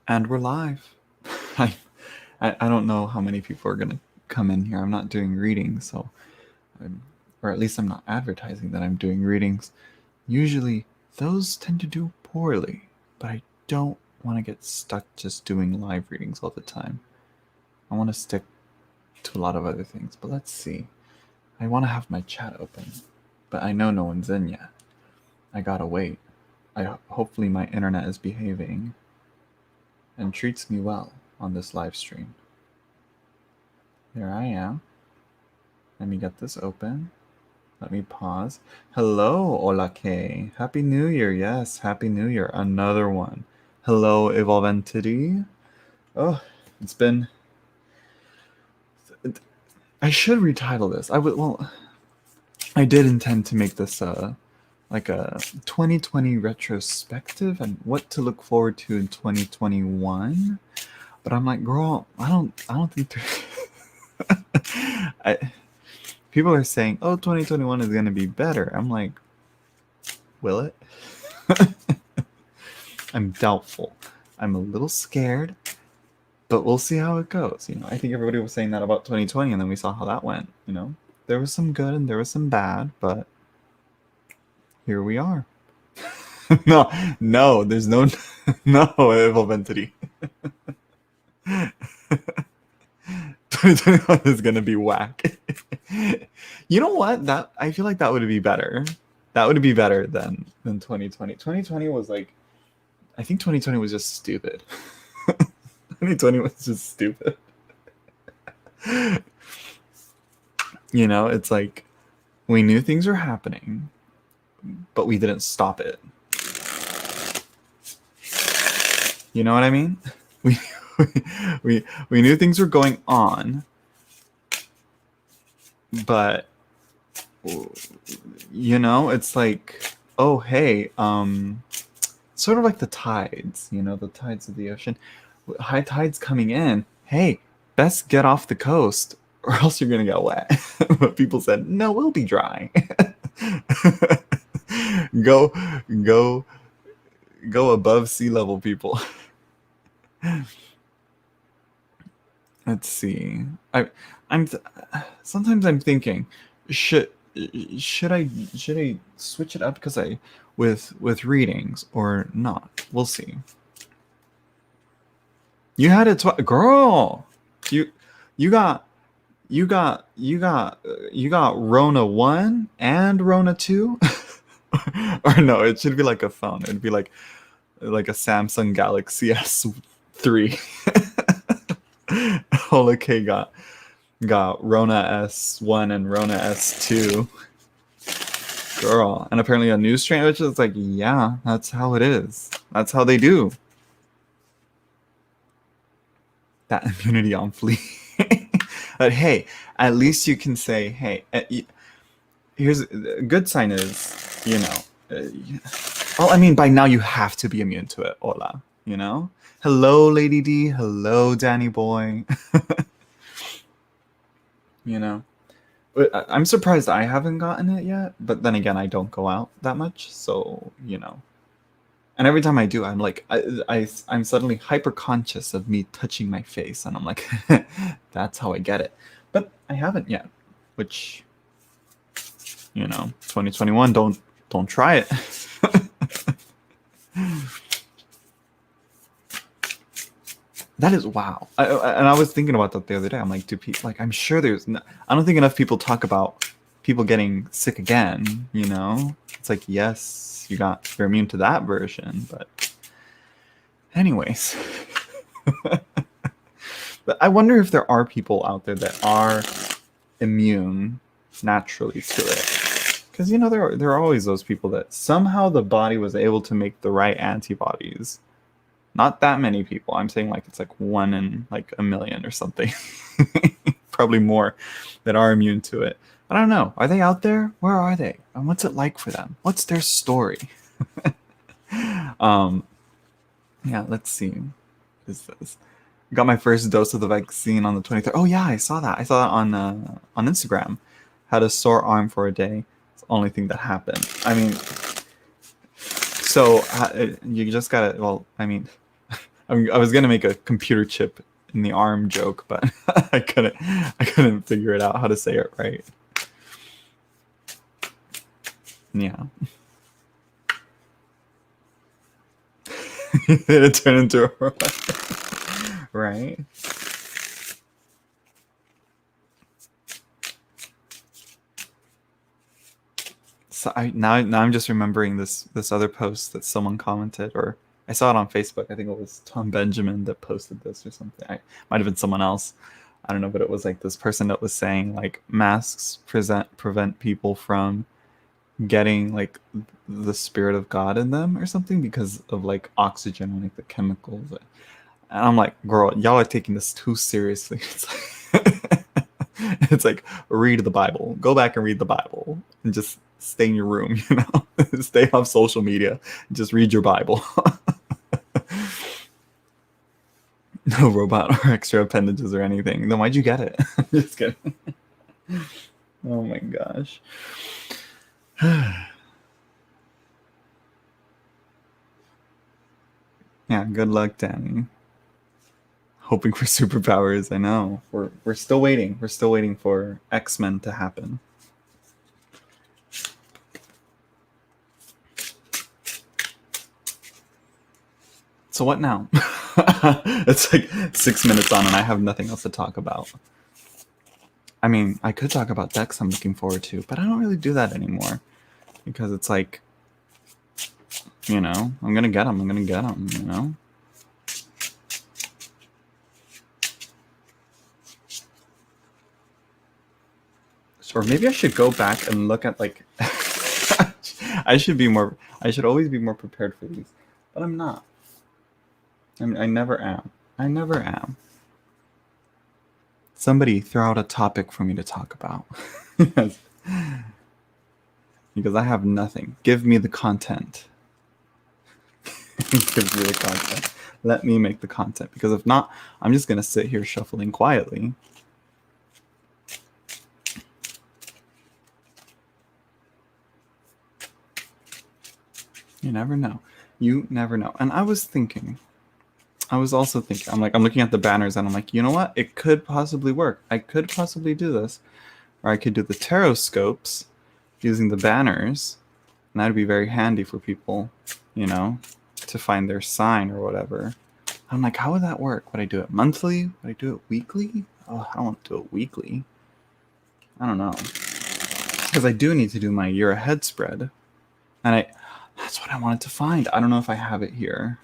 And we're live. I, I don't know how many people are going to come in here. I'm not doing readings, so or at least I'm not advertising that I'm doing readings. Usually those tend to do poorly, but I don't want to get stuck just doing live readings all the time. I want to stick to a lot of other things, but let's see. I want to have my chat open, but I know no one's in yet. I gotta wait. Hopefully my internet is behaving and treats me well on this live stream. There I am. Let me get this open. Let me pause. Hello, Hola K. Happy New Year. Yes, Happy New Year. Another one. Hello, Evolve Entity. Oh, it's been... I should retitle this. I did intend to make this like a 2020 retrospective and what to look forward to in 2021. But I'm like, girl, I don't think people are saying, oh, 2021 is gonna be better. I'm like, will it? I'm doubtful. I'm a little scared, but we'll see how it goes. You know, I think everybody was saying that about 2020, and then we saw how that went. You know, there was some good and there was some bad, but here we are. no, there's no Evolve Entity. 2021 is gonna be whack. You know what? That I feel like that would be better. That would be better than 2020. 2020 was like, I think 2020 was just stupid. 2020 was just stupid. You know, it's like we knew things were happening, but we didn't stop it. You know what I mean? We knew things were going on, but you know, it's like, oh hey, sort of like the tides, you know, the tides of the ocean. High tides coming in. Hey, best get off the coast or else you're gonna get wet. But people said, no, we'll be dry. go above sea level, people. Let's see. Sometimes I'm thinking, should I switch it up because with readings or not? We'll see. You had it girl. You got Rona 1 and Rona 2. Or no, it should be like a phone. It'd be like a Samsung Galaxy S3. Hola K got Rona S1 and Rona S2. Girl. And apparently a news strain, which is like, yeah, that's how it is. That's how they do. That immunity on fleek. But hey, at least you can say, hey, here's a good sign is, you know, well, I mean, by now you have to be immune to it. Hola, you know? Hello, Lady D. Hello, Danny Boy. You know? I'm surprised I haven't gotten it yet, but then again, I don't go out that much, so, you know. And every time I do, I'm like, I'm suddenly hyper conscious of me touching my face, and I'm like, that's how I get it. But I haven't yet, which, you know, 2021, don't try it. That is wow. And I was thinking about that the other day. I'm like, do people like? I'm sure there's. I don't think enough people talk about people getting sick again. You know, it's like, yes, you're immune to that version, but anyways. But I wonder if there are people out there that are immune naturally to it, because you know there are always those people that somehow the body was able to make the right antibodies. Not that many people. I'm saying like it's like 1 in like a million or something. Probably more that are immune to it. I don't know. Are they out there? Where are they? And what's it like for them? What's their story? Yeah, let's see. What is this? Got my first dose of the vaccine on the 23rd. Oh yeah, I saw that. I saw that on Instagram. Had a sore arm for a day. It's the only thing that happened. I mean, so you just gotta. Well, I mean, I was gonna make a computer chip in the arm joke, but I couldn't figure it out how to say it right. Yeah. It turned into a robot. Right? So now I'm just remembering this other post that someone commented, or I saw it on Facebook. I think it was Tom Benjamin that posted this or something. I might have been someone else. I don't know, but it was like this person that was saying like masks prevent people from getting like the spirit of God in them or something because of like oxygen and like the chemicals. And I'm like, girl, y'all are taking this too seriously. It's like read the Bible. Go back and read the Bible and just stay in your room, you know? Stay off social media. Just read your Bible. No robot or extra appendages or anything. Then why'd you get it? I'm just kidding. Oh my gosh. Yeah, good luck, Danny. Hoping for superpowers. I know. We're still waiting. We're still waiting for X-Men to happen. So what now? It's like 6 minutes on and I have nothing else to talk about. I mean, I could talk about decks I'm looking forward to, but I don't really do that anymore. Because it's like, you know, I'm gonna get them, you know? Or maybe I should go back and look at like I should always be more prepared for these. But I'm not. I mean, I never am. Somebody throw out a topic for me to talk about. Because I have nothing. Give me the content. Give me the content. Let me make the content. Because if not, I'm just going to sit here shuffling quietly. You never know. You never know. And I was also thinking, I'm looking at the banners and I'm like, you know what? It could possibly work. I could possibly do this. Or I could do the tarot scopes using the banners. And that'd be very handy for people, you know, to find their sign or whatever. I'm like, how would that work? Would I do it monthly? Would I do it weekly? Oh, I don't want to do it weekly. I don't know. Because I do need to do my year ahead spread. And that's what I wanted to find. I don't know if I have it here.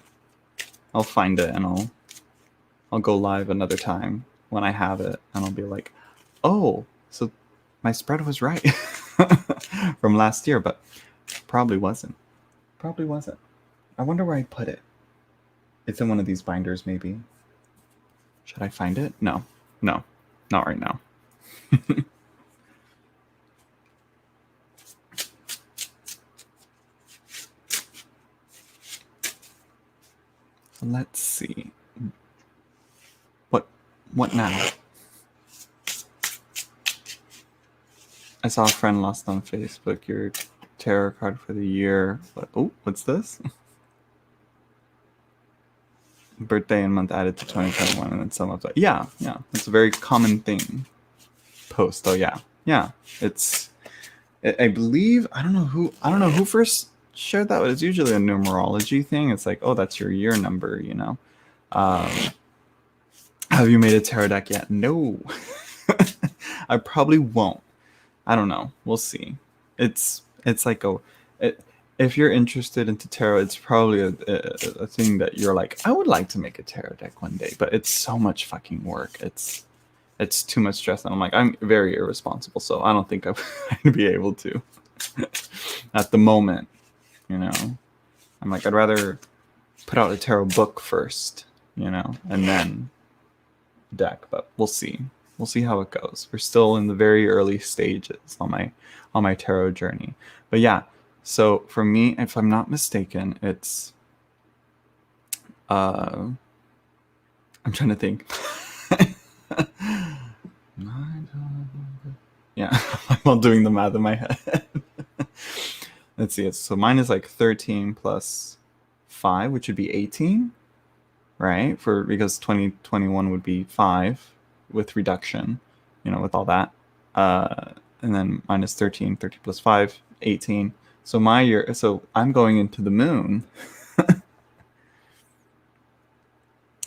I'll find it and I'll go live another time when I have it. And I'll be like, oh, so my spread was right from last year, but probably wasn't. I wonder where I put it. It's in one of these binders, maybe. Should I find it? No, not right now. Let's see. What now? I saw a friend lost on Facebook your tarot card for the year. What's this? Birthday and month added to 2021 and then some of that. Yeah. It's a very common thing. Post. Oh yeah. I believe, I don't know who first shared that, but it's usually a numerology thing. It's like, oh, that's your year number, you know. Have you made a tarot deck yet? No. I probably won't. I don't know. We'll see. It's like if you're interested into tarot, it's probably a thing that you're like, I would like to make a tarot deck one day, but it's so much fucking work. It's too much stress. And I'm like, I'm very irresponsible, so I don't think I'd be able to at the moment, you know. I'm like, I'd rather put out a tarot book first, you know, and then deck, but we'll see how it goes. We're still in the very early stages on my tarot journey. But yeah, so for me, if I'm not mistaken, it's I'm trying to think. Yeah, I'm all doing the math in my head. Let's see. So mine is like 13 plus 5, which would be 18. right? Because 2021 would be 5 with reduction, with all that. And then minus 13, 13 plus 5, 18. So my year, so I'm going into the moon.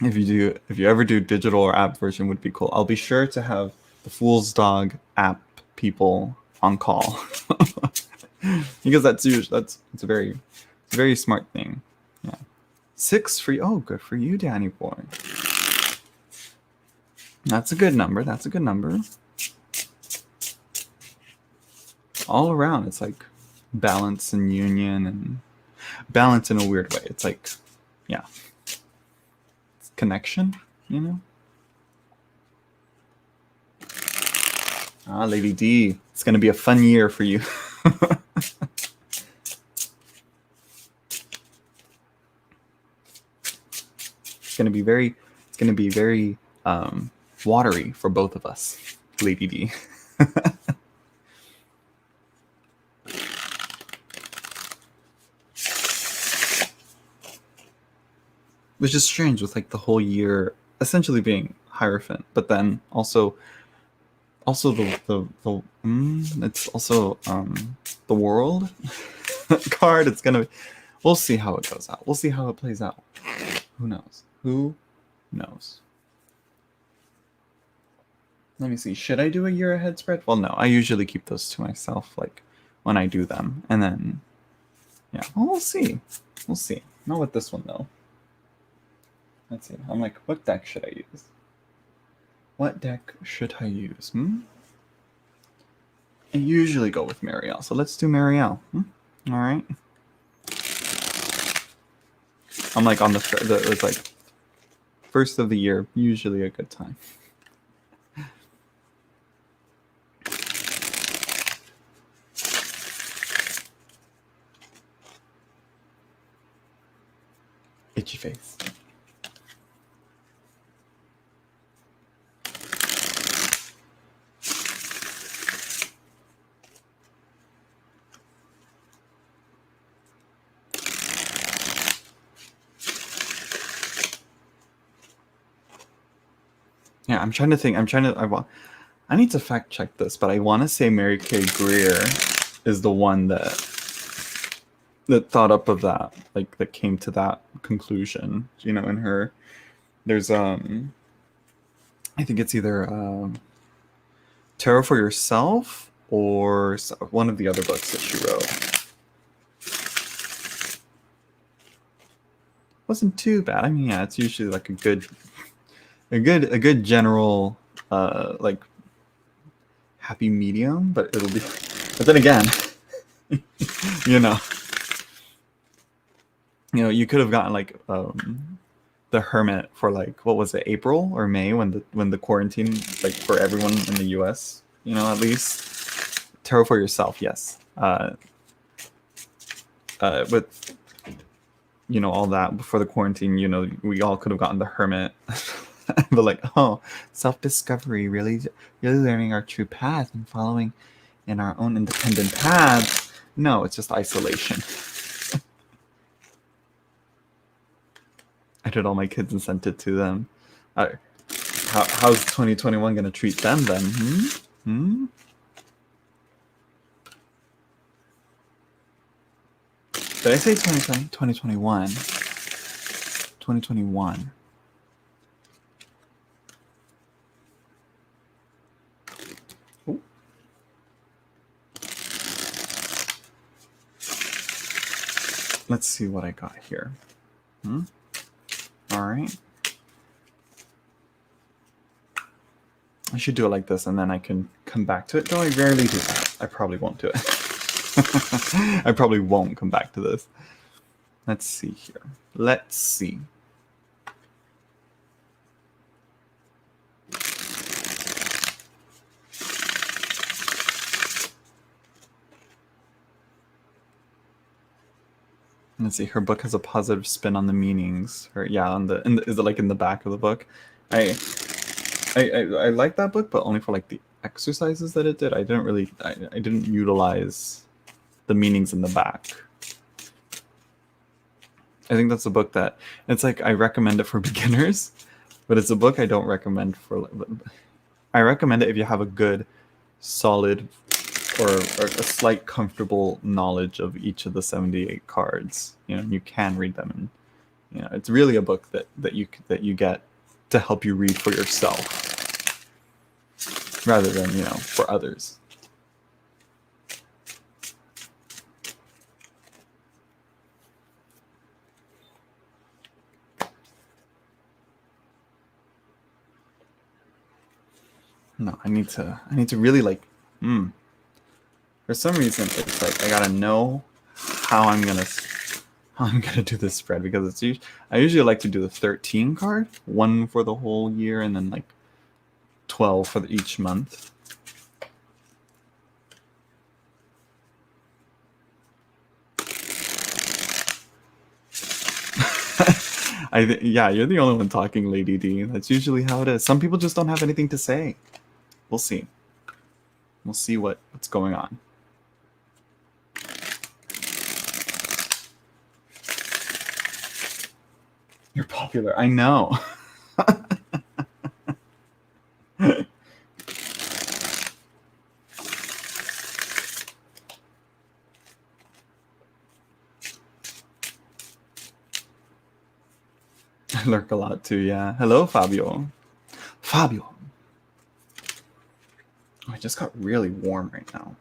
If you ever do digital or app version, would be cool. I'll be sure to have the Fool's Dog app people on call. Because it's a very smart thing. Yeah. 6 for you. Oh, good for you, Danny boy. That's a good number. That's a good number. All around, it's like balance and union, and balance in a weird way. It's like, yeah, it's connection, Ah, Lady D, it's going to be a fun year for you. It's going to be very watery for both of us, Lady D. Which is strange with like the whole year essentially being Hierophant, but then also it's also the World card. It's gonna be, we'll see how it goes out. We'll see how it plays out. Who knows? Who knows? Let me see. Should I do a year ahead spread? Well, no. I usually keep those to myself, like when I do them, and then yeah. Well, we'll see. We'll see. Not with this one though. Let's see. I'm like, what deck should I use? What deck should I use? I usually go with Marielle, so let's do Marielle. All right. I'm like on it's like first of the year, usually a good time. Itchy face. Yeah, I'm trying to think. I need to fact check this, but I want to say Mary Kay Greer is the one that thought up of that, like that came to that conclusion. In her, there's I think it's either Tarot for Yourself or one of the other books that she wrote. Wasn't too bad. I mean, yeah, it's usually like a good general like happy medium, but it'll be, but then again, you could have gotten like the Hermit for like, what was it, April or May, when the quarantine, like for everyone in the US, at least. Tarot for Yourself, yes. With all that before the quarantine, we all could have gotten the Hermit. But like, oh, self-discovery, really learning our true path and following in our own independent paths. No, it's just isolation. I did all my kids and sent it to them. How's 2021 gonna treat them then? Did I say 2020? 2021. 2021. Ooh. Let's see what I got here. All right. I should do it like this, and then I can come back to it. Though I rarely do that. I probably won't do it. I probably won't come back to this. Let's see here. Let's see. Let's see. Her book has a positive spin on the meanings. Or yeah, is it like in the back of the book? I like that book, but only for like the exercises that it did. I didn't utilize the meanings in the back. I think that's a book that it's like I recommend it for beginners, but it's a book I don't recommend for. I recommend it if you have a good, solid, or a slight comfortable knowledge of each of the 78 cards. You know, you can read them, and you know, it's really a book that you get to help you read for yourself, rather than, you know, for others. No, I need to really like. For some reason, it's like I gotta know how I'm gonna do this spread, because I usually like to do the 13 card, one for the whole year, and then like 12 for each month. Yeah, you're the only one talking, Lady D. That's usually how it is. Some people just don't have anything to say. We'll see. We'll see what's going on. You're popular. I know. I lurk a lot too, yeah. Hello, Fabio. Fabio. Oh, it just got really warm right now.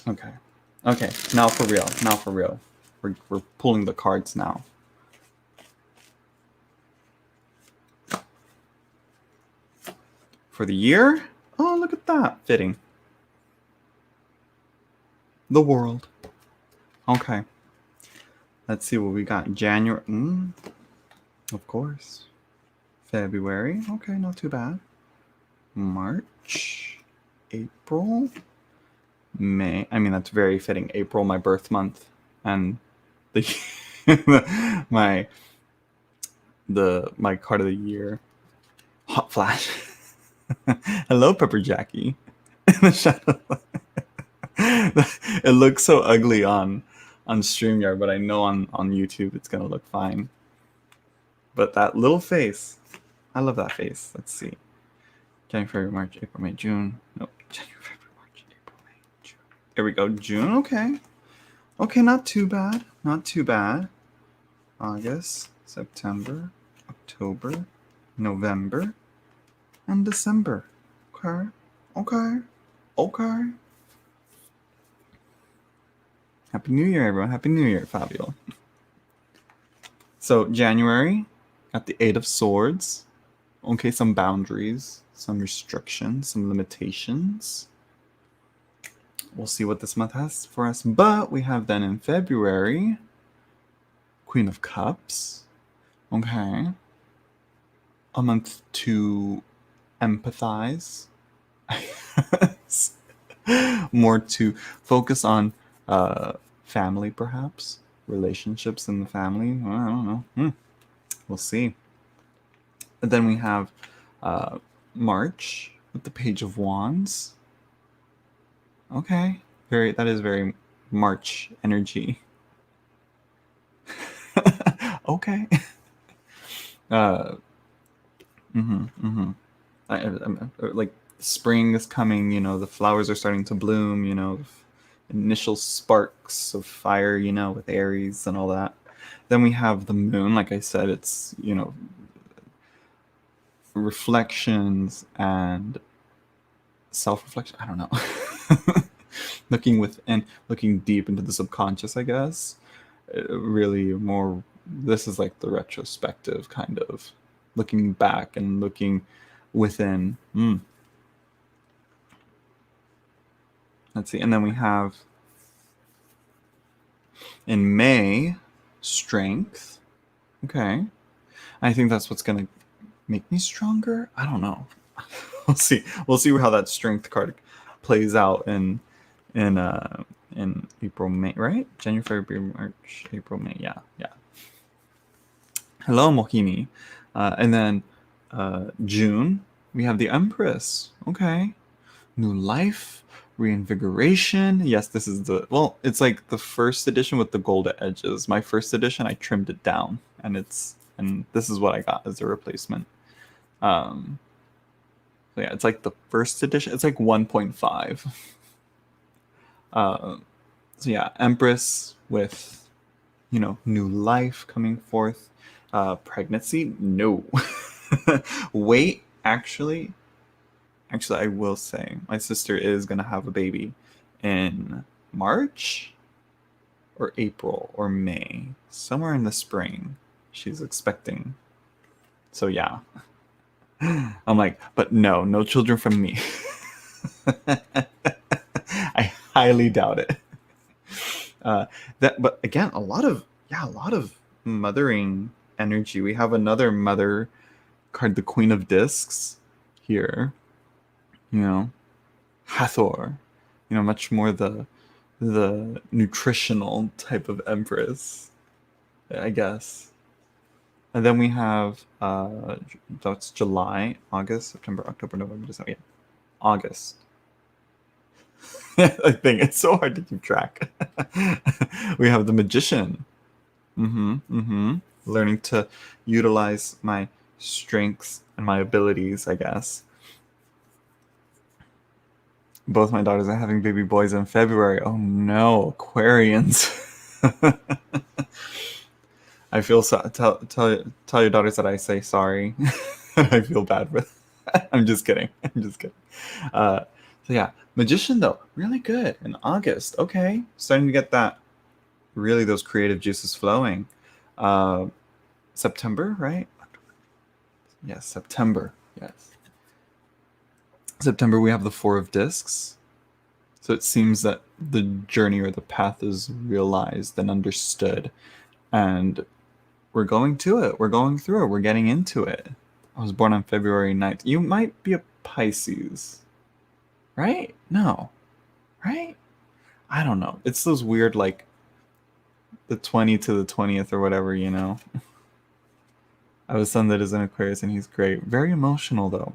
Okay. Okay, now for real. Now for real. We're pulling the cards now. For the year? Oh, look at that. Fitting. The world. Okay. Let's see what we got. January. Of course. February. Okay, not too bad. March. April. May. I mean, that's very fitting. April, my birth month. And the my card of the year. Hot flash. Hello, Pepper Jackie. In the shadow. It looks so ugly on StreamYard, but I know on YouTube it's gonna look fine. But that little face, I love that face. Let's see. January, February, March, April, May, June. Nope. January, February, March, April, May, June. Here we go. June. Okay. Okay, not too bad. Not too bad. August, September, October, November, and December. Okay. Okay. Okay. Happy New Year, everyone. Happy New Year, Fabio. So, January, got the Eight of Swords. Okay, some boundaries, some restrictions, some limitations. We'll see what this month has for us. But we have then in February, Queen of Cups. Okay. A month to empathize. More to focus on family, perhaps. Relationships in the family. I don't know. We'll see. And then we have March with the Page of Wands. Okay. That is very March energy. Okay. Like spring is coming, you know, the flowers are starting to bloom, you know, initial sparks of fire, you know, with Aries and all that. Then we have the moon. Like I said, it's, you know, reflections and self-reflection. I don't know. Looking within, looking deep into the subconscious, I guess. Really more, this is like the retrospective kind of looking back and looking within. Let's see. And then we have in May, strength. Okay. I think that's what's going to make me stronger. I don't know. We'll see. We'll see how that strength card plays out in April, May, right? January, February, March, April, May. Yeah. Hello, Mohini. And then June, we have the Empress. Okay. New life, Reinvigoration. Yes, this is it's like the first edition with the gold edges. My first edition, I trimmed it down, and this is what I got as a replacement. So yeah, it's like the first edition. It's like 1.5. So yeah, Empress with, new life coming forth. Pregnancy, no. Wait, actually, I will say my sister is gonna have a baby in March or April or May, somewhere in the spring. She's expecting. So yeah, I'm like, but no children from me. I highly doubt it. But again, a lot of mothering energy. We have another mother card, the Queen of Discs here. Hathor. Much more the nutritional type of Empress, I guess. And then we have that's July, August, September, October, November, December. Yeah, August. I think it's so hard to keep track. We have the Magician. Learning to utilize my strengths and my abilities, I guess. Both my daughters are having baby boys in February. Oh no, Aquarians. I feel so. Tell your daughters that I say sorry. I feel bad with. I'm just kidding. So yeah, Magician though, really good in August. Okay, starting to get really those creative juices flowing. September, right? Yes, September. Yes. September, we have the Four of Discs. So it seems that the journey or the path is realized and understood. And we're going to it. We're going through it. We're getting into it. I was born on February 9th. You might be a Pisces. Right? No. Right? I don't know. It's those weird, like, the 20 to the 20th or whatever, I have a son that is an Aquarius and he's great. Very emotional, though.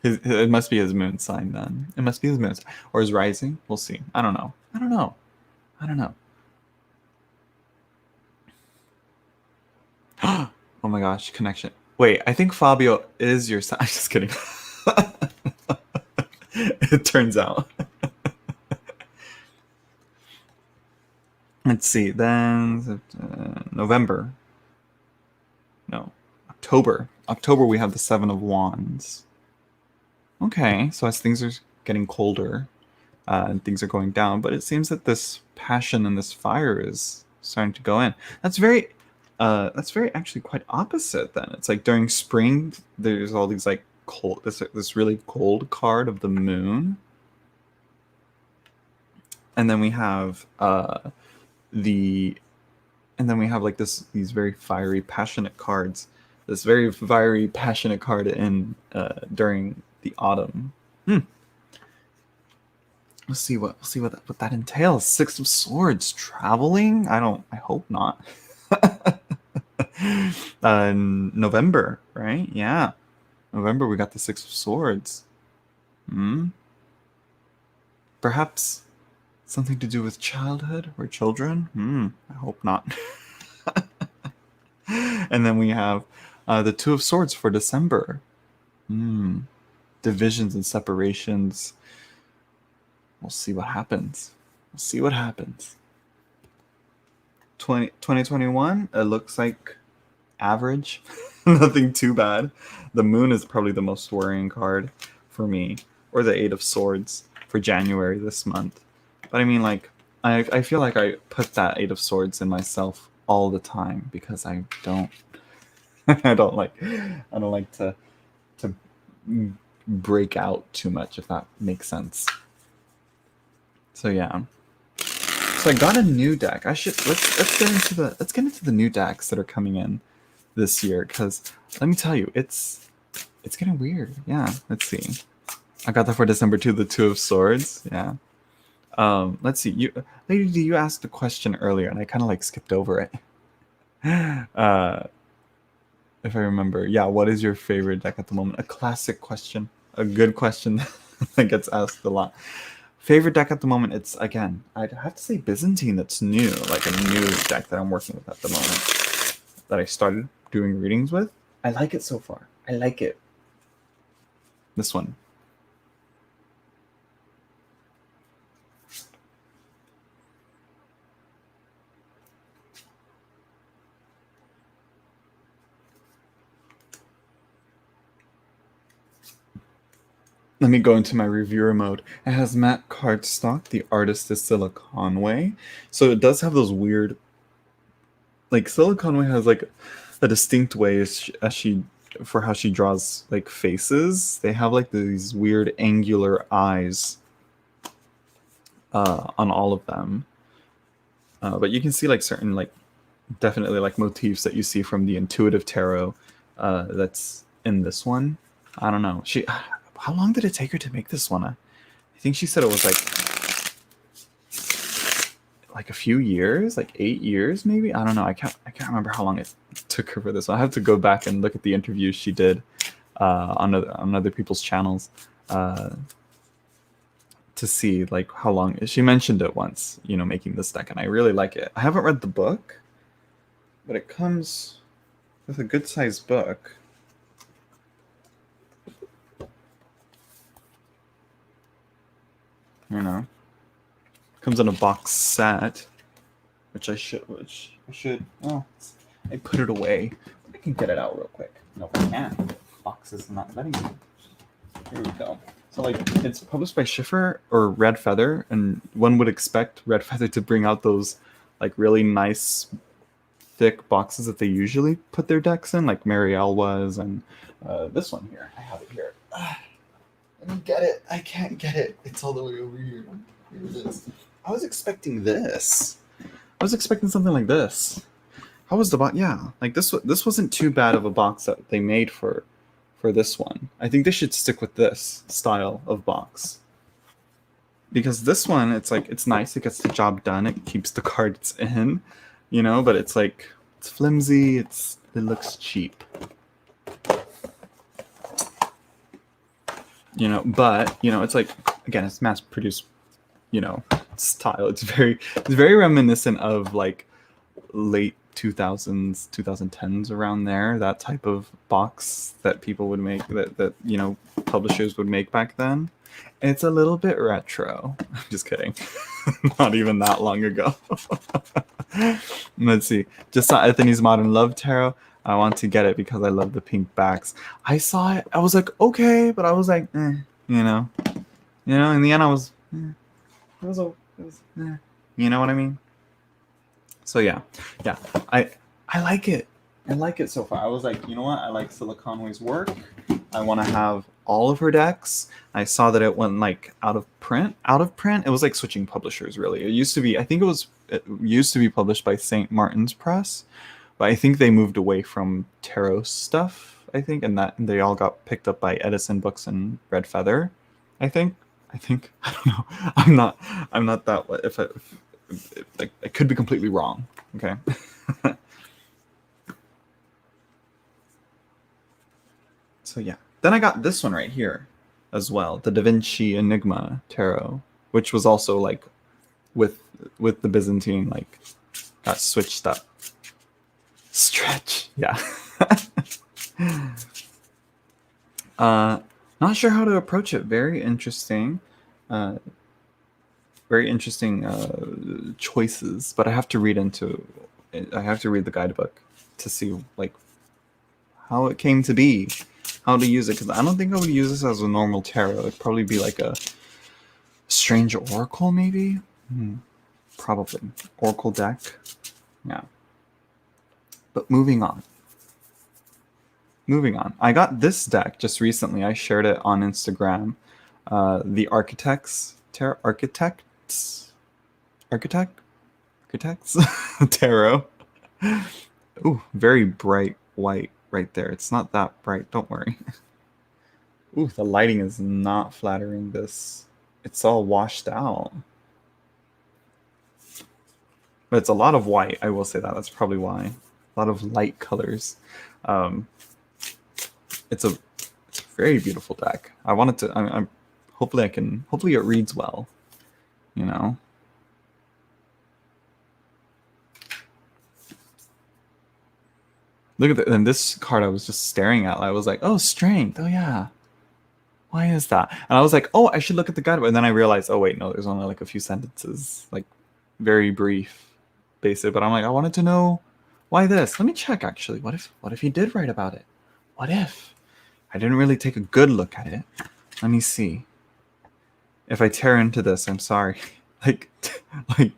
It must be his moon sign then. It must be his moon sign. Or his rising. We'll see. I don't know. Oh my gosh, connection. Wait, I think Fabio is your son. I'm just kidding. It turns out. Let's see. Then November. No. October. October we have the Seven of Wands. Okay, so as things are getting colder and things are going down, but it seems that this passion and this fire is starting to go in. That's very actually quite opposite then. It's like during spring there's all these like cold this really cold card of the moon. And then we have like these very fiery passionate cards. This very fiery passionate card in during the autumn. Let's see what that entails. Six of Swords, traveling. I hope not. November, right? Yeah, November. We got the Six of Swords. Perhaps something to do with childhood or children. I hope not. And then we have the Two of Swords for December. Divisions and separations. We'll see what happens. 2021, it looks like average. Nothing too bad. The moon is probably the most worrying card for me. Or the Eight of Swords for January this month. But I mean, like, I feel like I put that Eight of Swords in myself all the time because I don't I don't like to break out too much, if that makes sense. So yeah. So I got a new deck. Let's get into the new decks that are coming in this year, because let me tell you, it's getting weird. Yeah, let's see. I got that for December too, the Two of Swords. Yeah. Let's see. Lady, you asked a question earlier and I kind of like skipped over it. If I remember. Yeah, what is your favorite deck at the moment? A classic question. A good question that gets asked a lot. Favorite deck at the moment, it's, again, I'd have to say Byzantine. That's new, like a new deck that I'm working with at the moment, that I started doing readings with. I like it so far. I like it. This one. Let me go into my reviewer mode. It has matte cardstock. The artist is Scylla Conway. So it does have those weird, like, Scylla Conway has like a distinct way as she for how she draws like faces. They have like these weird angular eyes on all of them. But you can see like certain, like, definitely like motifs that you see from the Intuitive Tarot that's in this one. I don't know. How long did it take her to make this one? I think she said it was like a few years, like 8 years maybe. I don't know. I can't remember how long it took her for this one. I have to go back and look at the interviews she did on other people's channels to see like how long. She mentioned it once, making this deck, and I really like it. I haven't read the book, but it comes with a good sized book. Comes in a box set, which I should. Oh, I put it away. I can get it out real quick. No, I can't. Box is not letting me. Here we go. So, like, it's published by Schiffer or Red Feather, and one would expect Red Feather to bring out those, like, really nice, thick boxes that they usually put their decks in, like Marielle was, and this one here. I have it here. Let me get it. I can't get it. It's all the way over here. Here it is. I was expecting this. I was expecting something like this. How was the box? Yeah, like this wasn't too bad of a box that they made for this one. I think they should stick with this style of box. Because this one, it's like, it's nice. It gets the job done. It keeps the cards in, but it's like, it's flimsy. It looks cheap. But it's like, again, it's mass produced, style. It's very reminiscent of like late 2000s, 2010s, around there, that type of box that people would make, that publishers would make back then. It's a little bit retro. I'm just kidding. Not even that long ago. Let's see. Just saw Anthony's Modern Love Tarot. I want to get it because I love the pink backs. I saw it. I was like, okay, but I was like, in the end, I was, it was, you know what I mean? So yeah, I like it. I like it so far. I was like, you know what? I like Scylla Conway's work. I want to have all of her decks. I saw that it went like out of print. It was like switching publishers, really. It used to be, I think it used to be published by St. Martin's Press, but I think they moved away from tarot stuff, I think, and that they all got picked up by Edison Books and Red Feather, I think. I don't know. I'm not that, if I could be completely wrong. Okay. So yeah. Then I got this one right here as well, the Da Vinci Enigma Tarot, which was also like with the Byzantine, like, got switched up. Stretch. Yeah. Not sure how to approach it. Very interesting. Choices, but I have to read the guidebook to see like how it came to be, how to use it, because I don't think I would use this as a normal tarot. It'd probably be like a strange oracle, maybe. Probably oracle deck. Yeah. But moving on. I got this deck just recently. I shared it on Instagram. The Architects Tarot. Ooh, very bright white right there. It's not that bright, don't worry. Ooh, the lighting is not flattering this. It's all washed out. But it's a lot of white, I will say that. That's probably why. A lot of light colors. It's a very beautiful deck. I hopefully it reads well, you know. Look at that. And this card I was just staring at. I was like, oh, strength. Oh, yeah. Why is that? And I was like, oh, I should look at the guide. And then I realized, oh, wait, no, there's only like a few sentences, like very brief, basic. But I'm like, I wanted to know why this. Let me check, actually. What if he did write about it? What if? I didn't really take a good look at it. Let me see. If I tear into this, I'm sorry. like,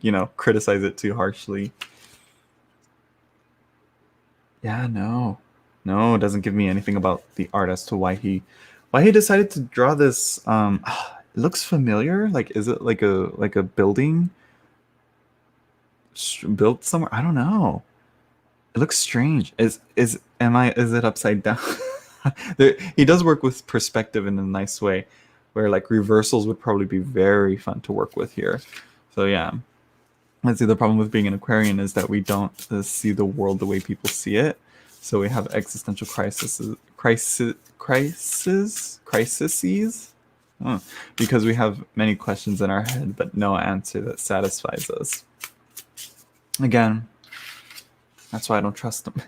you know, criticize it too harshly. Yeah, no, it doesn't give me anything about the art as to why he decided to draw this. It looks familiar. Like, is it like a building built somewhere? I don't know. It looks strange. Is it upside down? He does work with perspective in a nice way, where like reversals would probably be very fun to work with here. So yeah. Let's see, the problem with being an Aquarian is that we don't see the world the way people see it. So we have existential crises, because we have many questions in our head, but no answer that satisfies us. Again, that's why I don't trust them.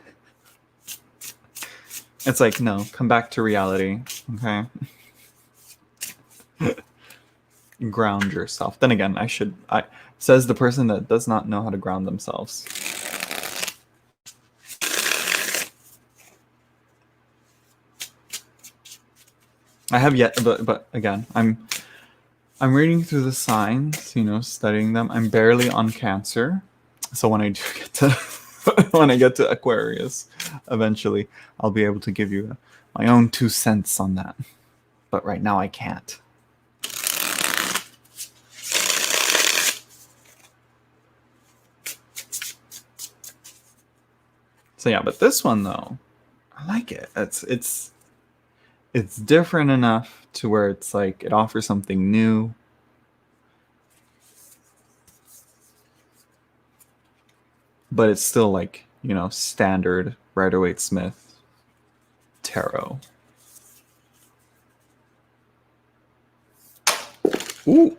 It's like, no, come back to reality, okay? Ground yourself. Then again, says the person that does not know how to ground themselves. I have yet, but again, I'm reading through the signs, you know, studying them. I'm barely on Cancer, so when I do get to when I get to Aquarius, eventually, I'll be able to give you my own 2 cents on that. But right now, I can't. So yeah, but this one though, I like it. It's different enough to where it's like it offers something new. But it's still like, you know, standard Rider-Waite-Smith tarot. Ooh.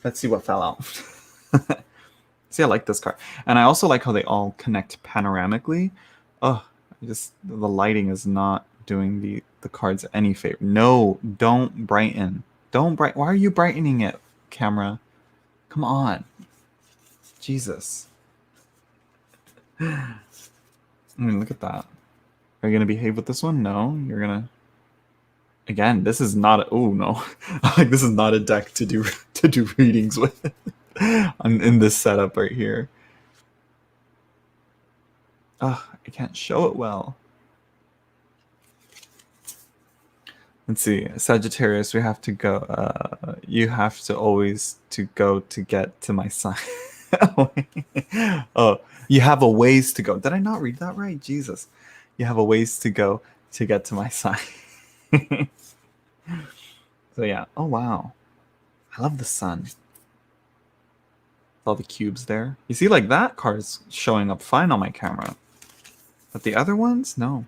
Let's see what fell out. See, I like this card. And I also like how they all connect panoramically. Oh, the lighting is not doing the cards any favor. No, don't brighten. Why are you brightening it, camera? Come on. Jesus. I mean, look at that. Are you going to behave with this one? No, you're going to... Again, this is not... Oh, no. Like, this is not a deck to do readings with. In this setup right here. Oh, I can't show it well. Let's see. Sagittarius, we have to go. You have to always to go to get to my sign. Oh, you have a ways to go. Did I not read that right? Jesus. You have a ways to go to get to my sign. So yeah. Oh, wow. I love the sun. All the cubes there. You see, like, that card is showing up fine on my camera. But the other ones, no.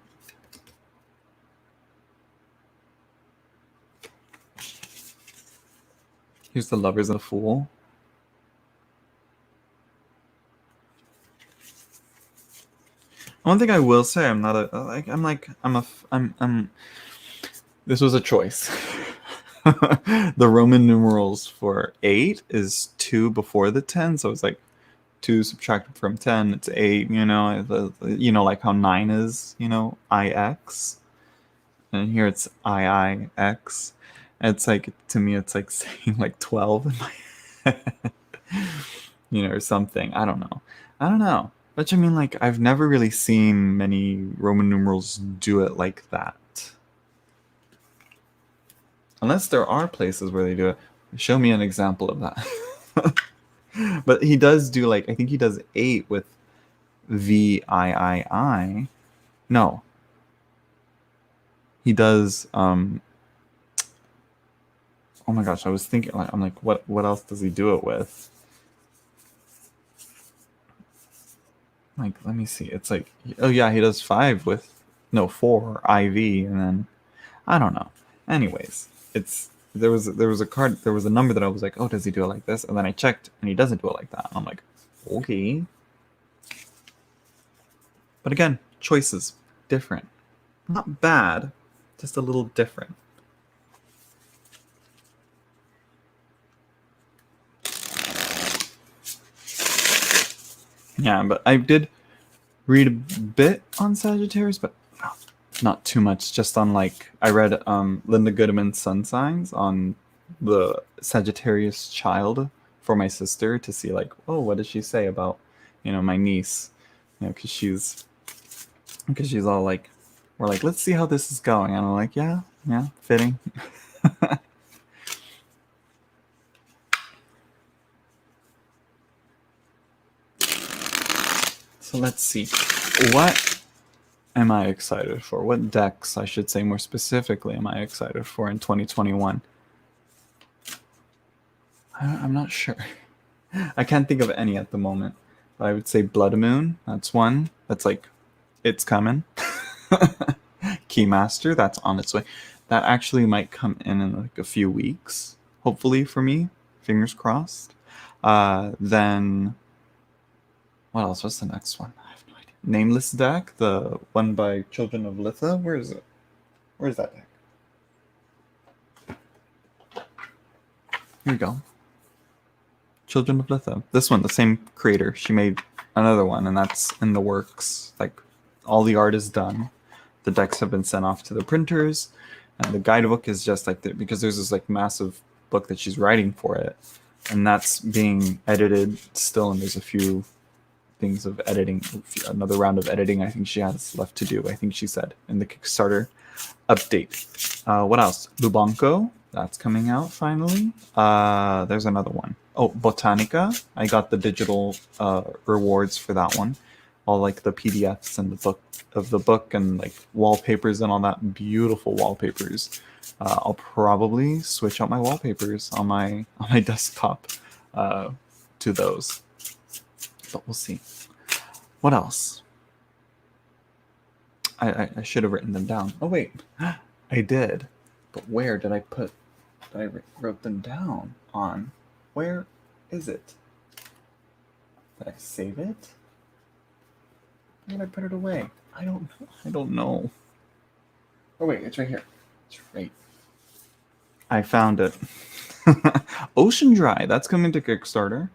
Here's the Lovers and the Fool. One thing I will say, I'm not a this was a choice. The Roman numerals for 8 is 2 before the 10, so it's like 2 subtracted from 10, it's 8, you know, like how 9 is, you know, IX. And here it's IIX. It's like, to me, it's like saying like 12 in my head. You know, or something. I don't know. But I mean, like, I've never really seen many Roman numerals do it like that. Unless there are places where they do it. Show me an example of that. But he does do, like, I think he does 8 with VIII. No. He does, oh my gosh, I was thinking, I'm like, what else does he do it with? Like, let me see. It's like, oh yeah, he does 5 with, no, 4 IV, and then, I don't know. Anyways, it's there was a card, there was a number that I was like, oh, does he do it like this? And then I checked, and he doesn't do it like that. I'm like, okay. But again, choices, different. Not bad, just a little different. Yeah, but I did read a bit on Sagittarius, but not too much. Just on like, I read Linda Goodman's Sun Signs on the Sagittarius child for my sister to see like, oh, what does she say about, my niece? Because she's all like, we're like, let's see how this is going. And I'm like, yeah, fitting. So let's see. What am I excited for? What decks, I should say more specifically, am I excited for in 2021? I'm not sure. I can't think of any at the moment. But I would say Blood Moon. That's one. That's like, it's coming. Keymaster. That's on its way. That actually might come in like a few weeks. Hopefully for me. Fingers crossed. Then... what else? What's the next one? I have no idea. Nameless deck, the one by Children of Litha. Where is it? Where's that deck? Here we go. Children of Litha. This one, the same creator. She made another one, and that's in the works. Like, all the art is done. The decks have been sent off to the printers, and the guidebook is just like because there's this like massive book that she's writing for it, and that's being edited still, and there's a few things of editing, another round of editing I think she has left to do, I think she said in the Kickstarter update. What else? Lubanco, that's coming out finally. There's another one. Oh, Botanica. I got the digital rewards for that one. All like the PDFs and the book and like wallpapers and all that. Beautiful wallpapers. I'll probably switch out my wallpapers on my desktop to those. But we'll see. What else? I should have written them down. Oh wait, I did. But where did I put? I wrote them down on. Where is it? Did I save it? Where did I put it away? I don't know. Oh wait, it's right here. It's right. I found it. Ocean Dry. That's coming to Kickstarter.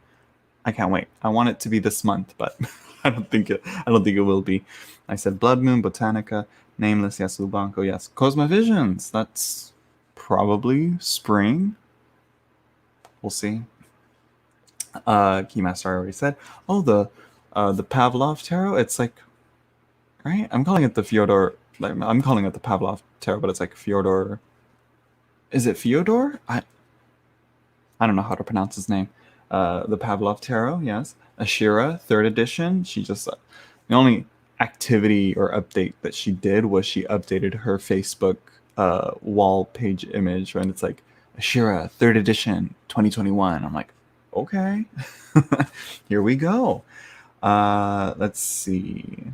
I can't wait. I want it to be this month, but I don't think it will be. I said Blood Moon, Botanica, Nameless, yes, Lubanco, yes. Cosmovisions, that's probably spring. We'll see. Keymaster, I already said. Oh, the Pavlov Tarot, it's like, right? I'm calling it the Fyodor, like, I'm calling it the Pavlov Tarot, but it's like Fyodor. Is it Fyodor? I don't know how to pronounce his name. The Pavlov Tarot, yes. Ashira, 3rd edition. She just, the only activity or update that she did was she updated her Facebook wall page image, and it's like, Ashira, 3rd edition, 2021. I'm like, okay, here we go. Let's see.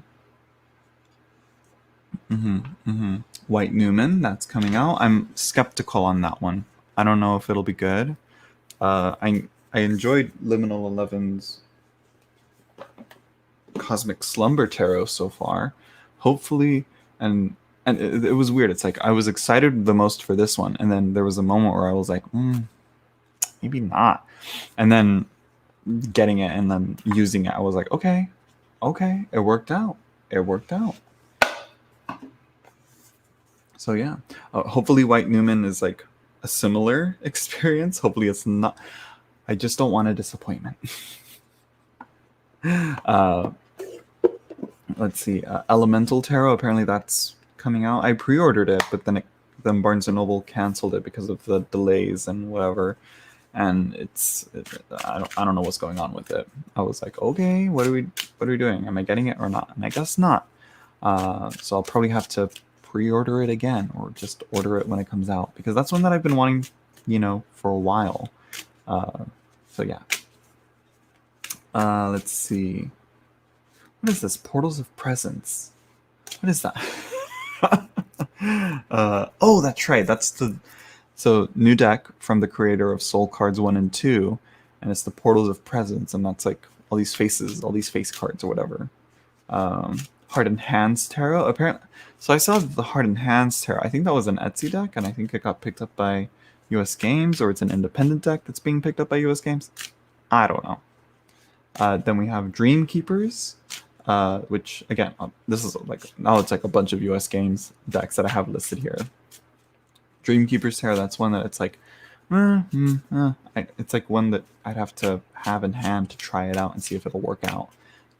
White Newman, that's coming out. I'm skeptical on that one. I don't know if it'll be good. I enjoyed Liminal 11's Cosmic Slumber Tarot so far. Hopefully, and it was weird. It's like I was excited the most for this one, and then there was a moment where I was like, maybe not. And then getting it and then using it, I was like, okay, it worked out. So yeah, hopefully White Newman is like a similar experience. Hopefully it's not. I just don't want a disappointment. Let's see. Elemental Tarot. Apparently that's coming out. I pre-ordered it, but then Barnes & Noble canceled it because of the delays and whatever. And I don't know what's going on with it. I was like, okay, what are we doing? Am I getting it or not? And I guess not. So I'll probably have to pre-order it again, or just order it when it comes out, because that's one that I've been wanting, for a while. So yeah. Let's see. What is this? Portals of Presence. What is that? Oh, that's right. That's So new deck from the creator of Soul Cards 1 and 2, and it's the Portals of Presence, and that's like all these faces, all these face cards or whatever. Heart and Hands Tarot. Apparently, so I saw the Heart and Hands Tarot. I think that was an Etsy deck, and I think it got picked up by US Games, or it's an independent deck that's being picked up by US Games. I don't know. Then we have Dream Keepers, which again, this is like, now it's like a bunch of US Games decks that I have listed here. Dream Keepers Tarot, that's one that it's like, it's like one that I'd have to have in hand to try it out and see if it'll work out.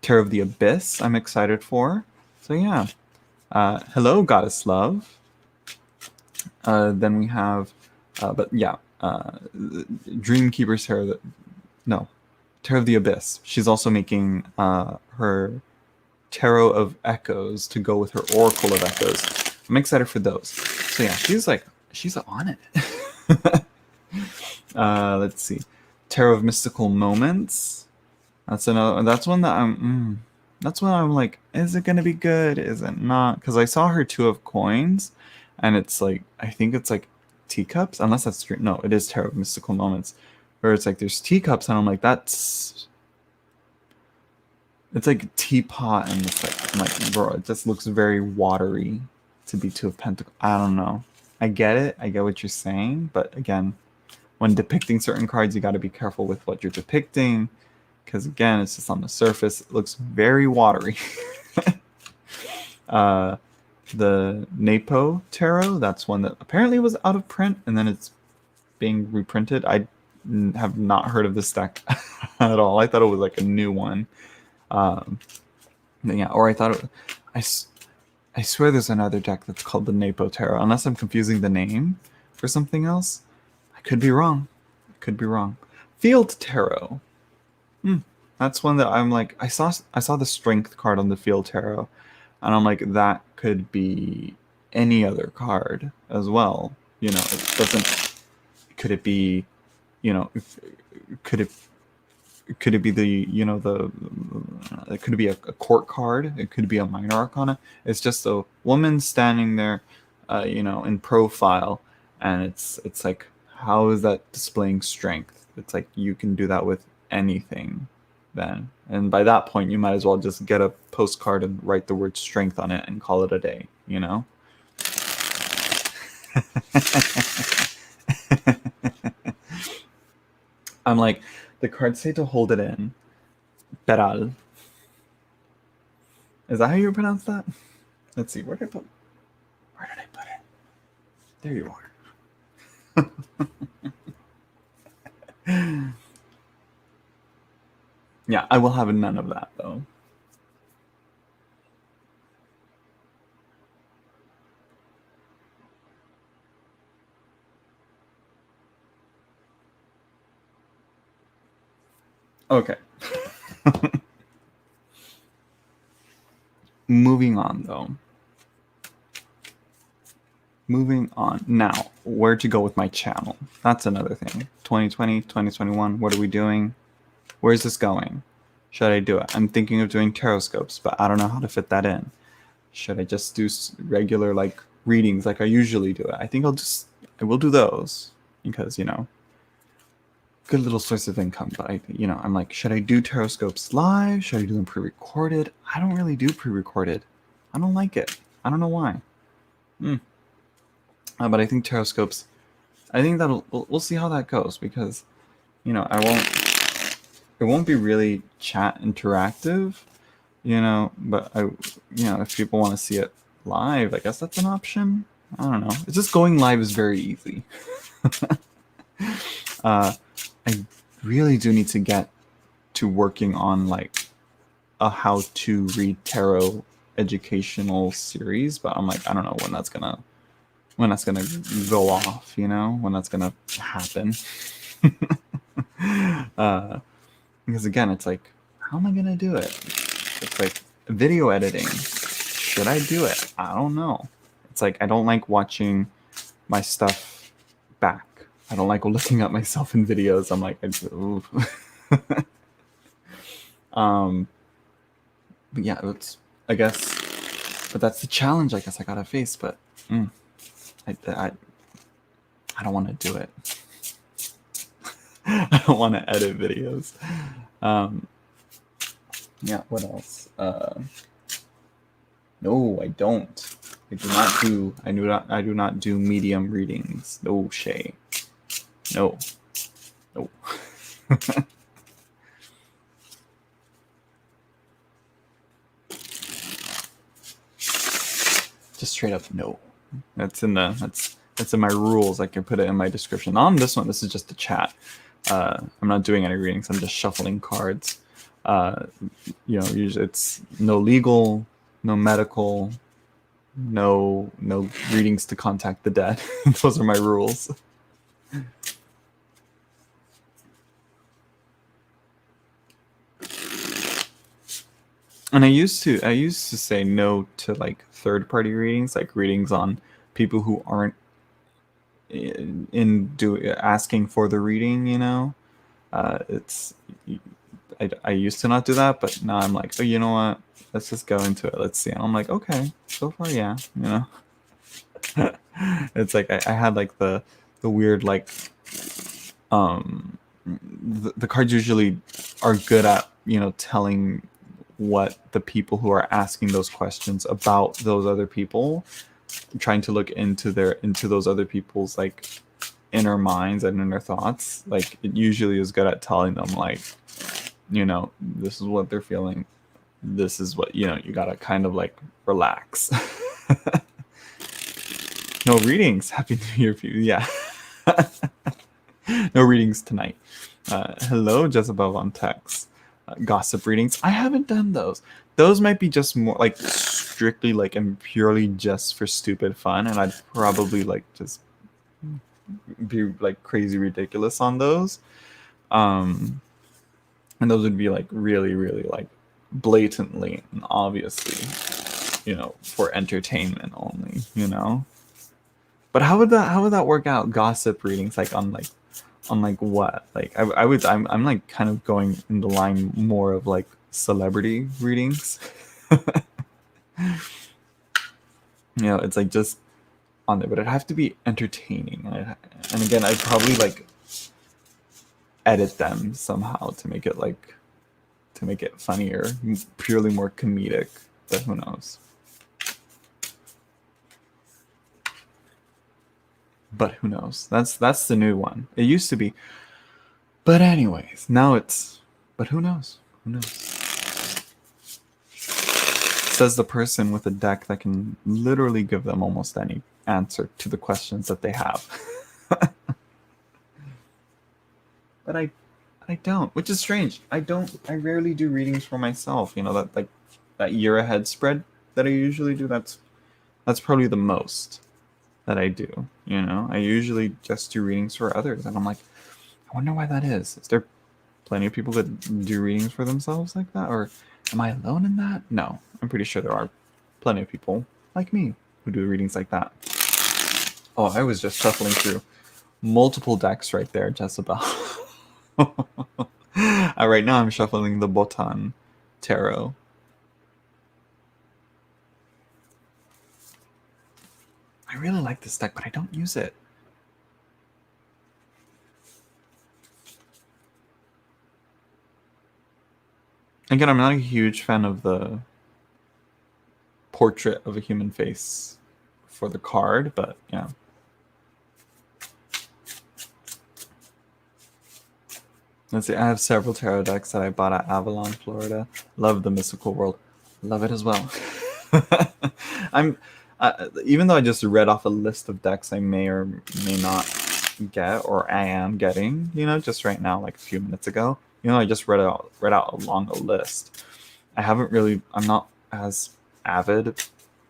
Tarot of the Abyss, I'm excited for. So yeah. Hello, Goddess Love. Then we have, Dream Keepers Tarot. Tarot of the Abyss. She's also making her Tarot of Echoes to go with her Oracle of Echoes. I'm excited for those. So yeah, she's on it. Let's see. Tarot of Mystical Moments. That's one that I'm like, is it gonna be good? Is it not? Because I saw her Two of Coins, and it's like, I think it's like teacups, unless that's true. No, it is Tarot of Mystical Moments, where it's like there's teacups, and I'm like, it's like teapot, and it's like, I'm like, bro, it just looks very watery to be Two of Pentacles. I don't know. I get it. I get what you're saying, but again, when depicting certain cards, you got to be careful with what you're depicting, because again, it's just on the surface. It looks very watery. The Napo Tarot, that's one that apparently was out of print, and then it's being reprinted. I have not heard of this deck at all. I thought it was like a new one. Yeah, or I thought I swear there's another deck that's called the Napo Tarot, unless I'm confusing the name for something else. I could be wrong. Field Tarot. That's one that I'm like, I saw the Strength card on the Field Tarot, and I'm like, that could be any other card as well. You know, it doesn't. Could it be, you know, could it be the, you know, it could be a court card. It could be a minor arcana. It's just a woman standing there, you know, in profile, and it's like, how is that displaying strength? It's like, you can do that with anything then. And by that point, you might as well just get a postcard and write the word strength on it and call it a day, you know? I'm like, the cards say to hold it in. Peral. Is that how you pronounce that? Let's see, where did I put it? There you are. Yeah, I will have none of that though. Okay. Moving on though. Moving on. Now, where to go with my channel? That's another thing. 2020, 2021, what are we doing? Where's this going? Should I do it? I'm thinking of doing tarot scopes, but I don't know how to fit that in. Should I just do regular like readings like I usually do it? I think I will do those because, you know, good little source of income. But I'm like, should I do tarot scopes live? Should I do them pre-recorded? I don't really do pre-recorded. I don't like it. I don't know why. But I think tarot scopes, I think we'll see how that goes, because, you know, it won't be really chat interactive, you know, but if people want to see it live, I guess that's an option. I don't know. It's just going live is very easy. I really do need to get to working on like a how to read tarot educational series, but I'm like, I don't know when that's gonna go off, you know, when that's gonna happen. Because again, it's like, how am I gonna do it? It's like video editing. Should I do it? I don't know. It's like, I don't like watching my stuff back. I don't like looking at myself in videos. I'm like, ooh. But yeah, I guess, but that's the challenge I guess I gotta face. But how I don't want to do it. I don't want to edit videos. Yeah, what else? No, I don't. I do not do medium readings. No, Shay. No. No. Just straight up no. That's in my rules. I can put it in my description. On this one, this is just a chat. I'm not doing any readings. I'm just shuffling cards. Usually it's no legal, no medical, no readings to contact the dead. Those are my rules. And I used to say no to like third-party readings, like readings on people who aren't asking for the reading, you know. I used to not do that, but now I'm like, oh, you know what? Let's just go into it. Let's see. And I'm like, okay, so far, yeah, you know. It's like I had like the weird like the cards usually are good at, you know, telling what the people who are asking those questions about those other people, trying to look into those other people's like inner minds and inner thoughts. Like it usually is good at telling them like, you know, this is what they're feeling. This is what, you know, you gotta kind of like relax. No readings. Happy New Year, people. Yeah. No readings tonight. Hello, Jezebel on text. Gossip readings. I haven't done those. Those might be just more like strictly like and purely just for stupid fun, and I'd probably like just be like crazy ridiculous on those. And those would be like really, really like blatantly and obviously, you know, for entertainment only, you know. But how would that work out? Gossip readings, like on what? Like I'm like kind of going in the line more of like celebrity readings. You know, it's like just on there, but it'd have to be entertaining. And again, I'd probably like edit them somehow to make it funnier, purely more comedic. But who knows? But who knows? That's the new one. It used to be. But anyways, now it's. But who knows? Who knows? Says the person with a deck that can literally give them almost any answer to the questions that they have. But I don't, which is strange. I rarely do readings for myself. You know, that year ahead spread that I usually do. That's probably the most that I do. You know, I usually just do readings for others, and I'm like, I wonder why that is. Is there plenty of people that do readings for themselves like that, or am I alone in that? No, I'm pretty sure there are plenty of people like me who do readings like that. Oh, I was just shuffling through multiple decks right there, Jezebel. Right now I'm shuffling the Botan Tarot. I really like this deck, but I don't use it. Again, I'm not a huge fan of the portrait of a human face for the card, but yeah. Let's see, I have several tarot decks that I bought at Avalon, Florida. Love the Mystical World. Love it as well. Even though I just read off a list of decks I may or may not get, or I am getting, you know, just right now, like a few minutes ago. You know, I just read out along a list. I'm not as avid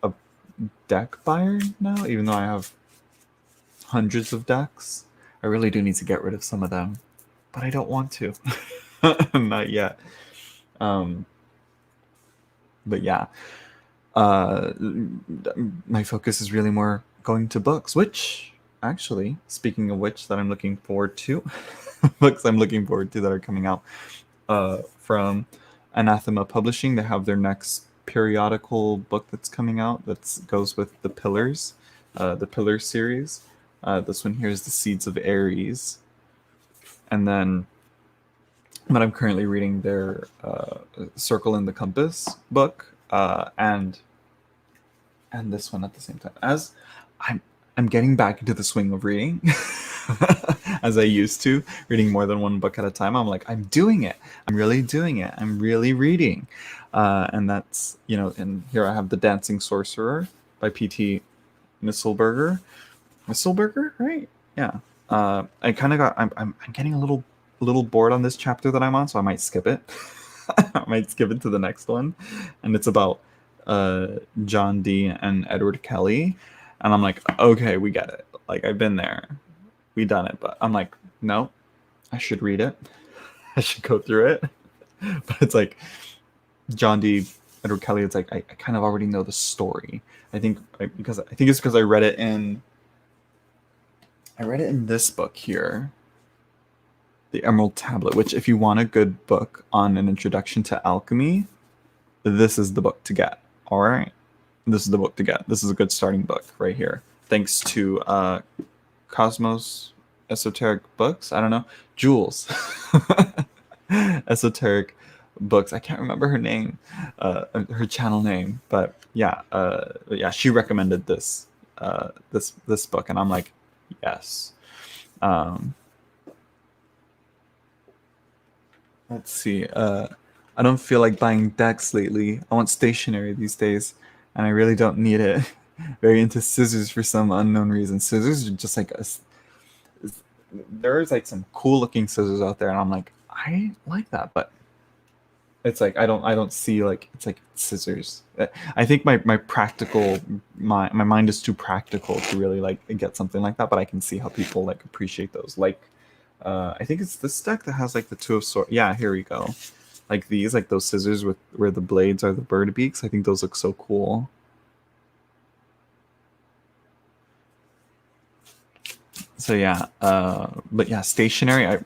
a deck buyer now, even though I have hundreds of decks. I really do need to get rid of some of them, but I don't want to. Not yet. But yeah, my focus is really more going to books, which actually, speaking of which, that I'm looking forward to, books I'm looking forward to that are coming out from Anathema Publishing. They have their next periodical book that's coming out that goes with the Pillars series. This one here is the Seeds of Aries. And then, but I'm currently reading their Circle in the Compass book, and this one at the same time. As I'm getting back into the swing of reading, as I used to, reading more than one book at a time. I'm like, I'm doing it. I'm really doing it. I'm really reading. And that's, and here I have The Dancing Sorcerer by P.T. Misselberger. Misselberger, right? Yeah. I kind of got. I'm getting a little bored on this chapter that I'm on, so I might skip it. I might skip it to the next one, and it's about John Dee and Edward Kelly, and I'm like, okay, we get it. Like, I've been there, we done it, but I'm like, no, I should read it. I should go through it. But it's like John Dee, Edward Kelly. It's like I kind of already know the story. I think it's because I read it in this book here, The Emerald Tablet, which, if you want a good book on an introduction to alchemy, this is the book to get. All right. This is the book to get. This is a good starting book right here. Thanks to Cosmos Esoteric Books. I don't know. Jules. Esoteric Books. I can't remember her name, her channel name. But yeah, she recommended this book. And I'm like, yes. Let's see. I don't feel like buying decks lately. I want stationery these days, and I really don't need it. Very into scissors for some unknown reason. Scissors are just like there's like some cool looking scissors out there, and I'm like, I like that, but it's like I don't see, like, it's like scissors. I think my mind is too practical to really like get something like that, but I can see how people like appreciate those. Like, I think it's this deck that has like the Two of Swords. Yeah, here we go. Like these, like those scissors with where the blades are the bird beaks. I think those look so cool. So yeah, but yeah, stationery.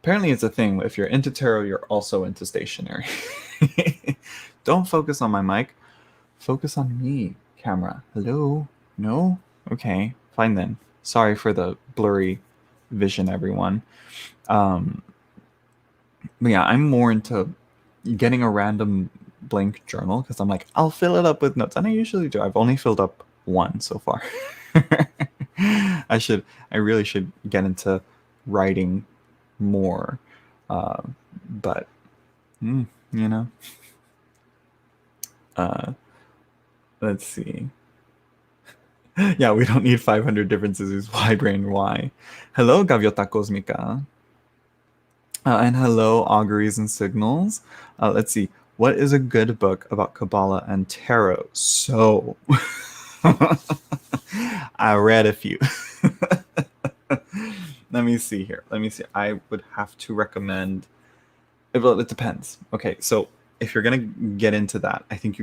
Apparently it's a thing. If you're into tarot, you're also into stationery. Don't focus on my mic. Focus on me, camera. Hello? No? Okay, fine then. Sorry for the blurry vision, everyone. But yeah, I'm more into getting a random blank journal because I'm like, I'll fill it up with notes. And I usually do. I've only filled up one so far. I really should get into writing more. But, let's see. Yeah, we don't need 500 different scissors. Why, brain, why? Hello, Gaviota Cosmica. And hello, Auguries and Signals. Let's see. What is a good book about Kabbalah and Tarot? So, I read a few. Let me see here. I would have to recommend. Well, it depends. Okay, so if you're gonna get into that, I think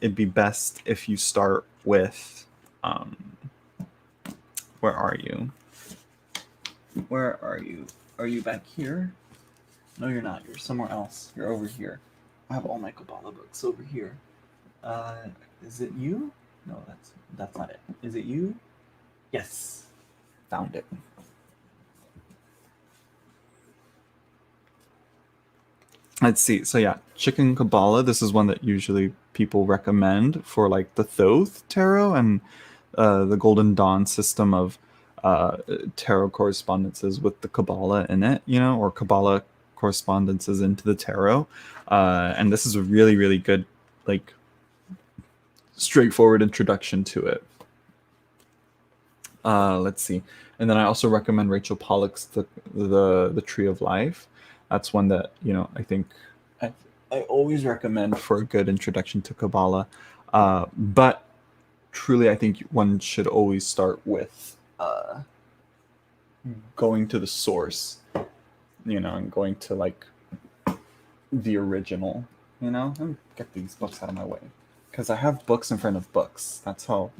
it'd be best if you start with. Where are you? Where are you? Are you back here? No, you're not. You're somewhere else. You're over here. I have all my Kabbalah books over here. Is it you? No, that's not it. Is it you? Yes. Found it. Let's see. So yeah, Chicken Kabbalah. This is one that usually people recommend for like the Thoth Tarot and the Golden Dawn system of tarot correspondences with the Kabbalah in it, or Kabbalah correspondences into the tarot. And this is a really, really good, like, straightforward introduction to it. Let's see. And then I also recommend Rachel Pollack's the Tree of Life. That's one that, I think I always recommend for a good introduction to Kabbalah. But truly, I think one should always start with going to the source, and going to like the original, and get these books out of my way, because I have books in front of books. That's how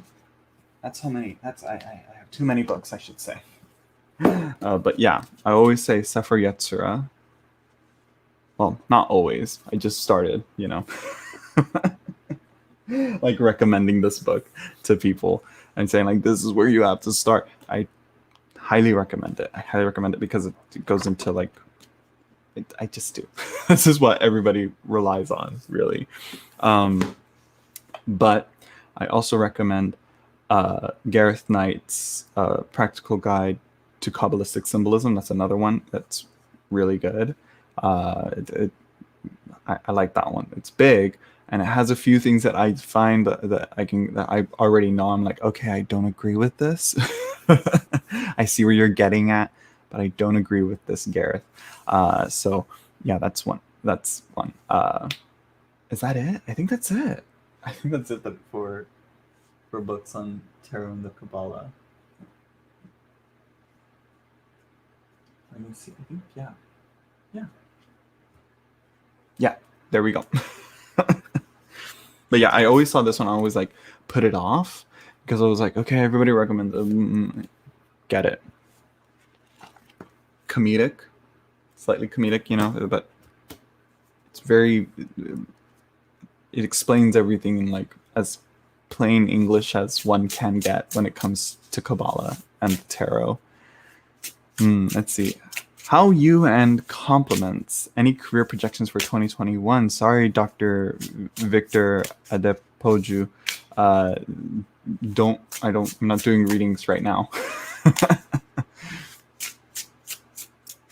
many. I have too many books, I should say. But yeah, I always say Sefer Yetzirah. Well, not always. I just started, like recommending this book to people and saying like, this is where you have to start. I highly recommend it. I highly recommend it because it goes into like, I just do. This is what everybody relies on, really. But I also recommend Gareth Knight's Practical Guide to Kabbalistic Symbolism. That's another one that's really good. I like that one. It's big, and it has a few things that I find that I already know. I'm like, okay, I don't agree with this. I see where you're getting at, but I don't agree with this, Gareth. So yeah, that's one. That's one. Is that it? I think that's it. I think that's it for books on tarot and the Kabbalah. Let me see. I think yeah. There we go. But yeah, I always saw this one. I always like put it off because I was like, okay, everybody recommends it. Get it. Comedic, slightly comedic, but it's very. It explains everything in like as plain English as one can get when it comes to Kabbalah and tarot. Let's see. How you and compliments. Any career projections for 2021? Sorry, Dr. Victor Adepoju. I'm not doing readings right now.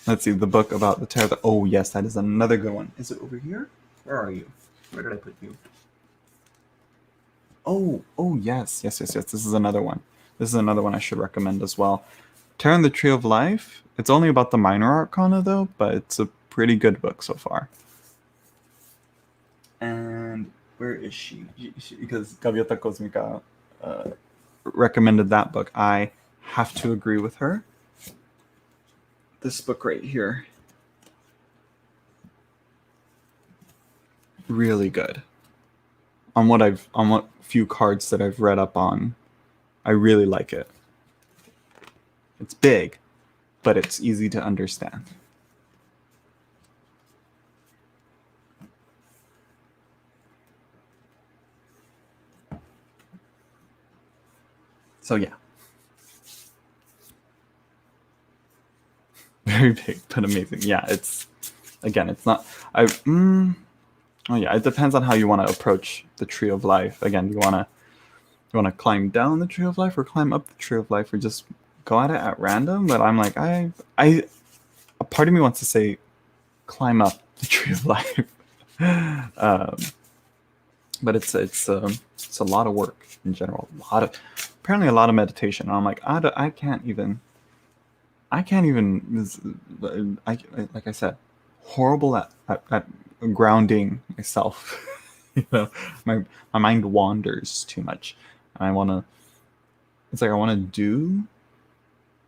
Let's see, the book about the tarot. Oh, yes, that is another good one. Is it over here? Where are you? Where did I put you? Oh, yes. This is another one. This is another one I should recommend as well. Tarot and the Tree of Life. It's only about the minor arcana, though, but it's a pretty good book so far. And where is she? Because Gaviota Cosmica recommended that book. I have to agree with her. This book right here. Really good. On what few cards that I've read up on, I really like it. It's big, but it's easy to understand. So yeah. Very big, but amazing. Yeah, it's not oh yeah, it depends on how you want to approach the Tree of Life. Again, you want to climb down the Tree of Life or climb up the Tree of Life or just go at it at random? But I'm like, a part of me wants to say climb up the Tree of Life. But it's a lot of work in general. Apparently a lot of meditation. And I'm like, I can't even like I said, horrible at grounding myself. My mind wanders too much. And I want to do,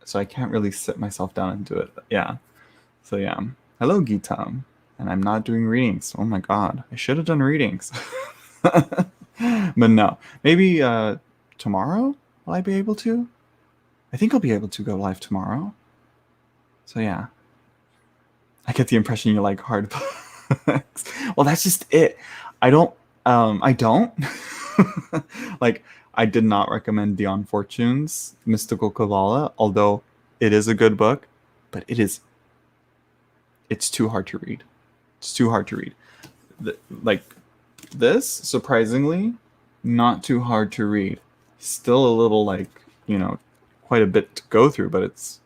so I can't really sit myself down and do it. Yeah. So yeah. Hello, Geetam. And I'm not doing readings. Oh my god. I should have done readings. But no. Maybe tomorrow will I be able to? I think I'll be able to go live tomorrow. So yeah. I get the impression you like hard books. Well, that's just it. I don't like, I did not recommend Dion Fortune's Mystical Kabbalah, although it is a good book, but it's too hard to read. It's too hard to read. Like this, surprisingly, not too hard to read. Still a little quite a bit to go through, but it's